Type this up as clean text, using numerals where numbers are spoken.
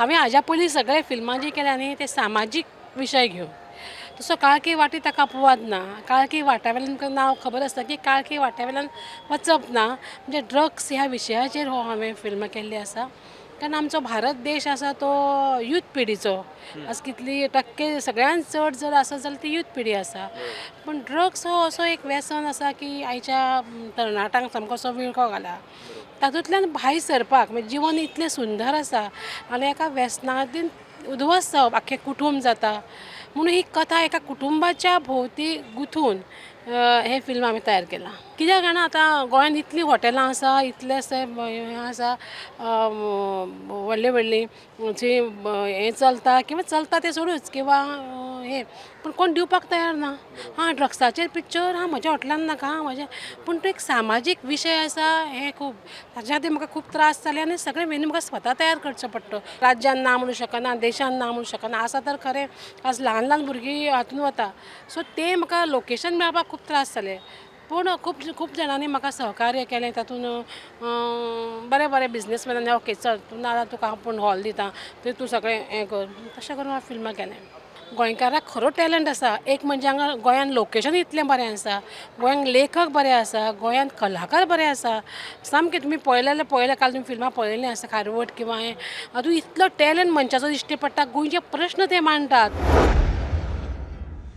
हांवें हाज्या पयलीं सगळे फिल्मां जी केल्या न्ही ते सामाजीक विशय घेवन. तसो काळकी वाटी ताका अपवाद ना. काळकी वाट्यावेल्यान तुमकां नांव खबर आसता की काळकी वाट्यावेल्यान वचप ना. म्हणजे ड्रग्स ह्या विशयाचेर हो हांवें फिल्म केल्ली आसा. कारण आमचो भारत देश आसा तो यूथ पिढीचो. आज कितली टक्के सगळ्यांत चड जर आसत जाल्यार ती यूथ पिढी आसा. पूण ड्रग्स हो असो एक व्यसन आसा की आयच्या तरणाट्यांक सामको असो विळखो घाला. तातूंतल्यान भायर सरपाक म्हणजे जिवन इतलें सुंदर आसा आनी एका व्यसनादीन उध्वस्त जावप आख्खें कुटूंब जाता. म्हणून ही कथा एका कुटुंबाच्या भोंवती गुंथून हें फिल्म हांवें तयार केलां. कित्याक जाणा आतां गोंयांत इतलीं हॉटेलां आसा, इतले हें आसा व्हडलीं व्हडलीं जी हें चलता किंवां चलता तें सोडूच किंवां हें पूण कोण दिवपाक तयार ना. ड्रग्साचेर पिक्चर म्हज्या हॉटेलान नाका म्हज्या पूण तो एक सामाजीक विशय आसा हें खूब ताच्या खातीर म्हाका खूब त्रास जाले आनी सगळें मेनू म्हाका स्वता तयार करचें पडटा. राज्यान ना म्हणूं शकना, देशान ना म्हणूं शकना. आसा तर खरें आज ल्हान ल्हान भुरगीं हातून वता. सो तें म्हाका लोकेशन मेळपाक खूब त्रास जाले. पूण खूब जाणांनी म्हाका सहकार्य केलें तातूंत बरे बरे बिझनेसमॅनांनी ओके चल तूं नाजाल्यार तुका आपूण हॉल दिता थंय तूं सगळें हें कर तशें करून हांवें फिल्मां केलें. गोंयकाराक खरो टॅलंट आसा. एक म्हणजे हांगा गोंयान लोकेशन इतलें बरें आसा, गोंयान लेखक बरे आसा, गोंयान कलाकार बरे आसा. सामकें तुमी पळयलें काल तुमी फिल्मां पळयल्लीं आसा खारवट किंवां हें हातूंत इतलो टॅलंट मनशाचो दिश्टी पडटा. गोंयचे प्रश्न ते मांडटात.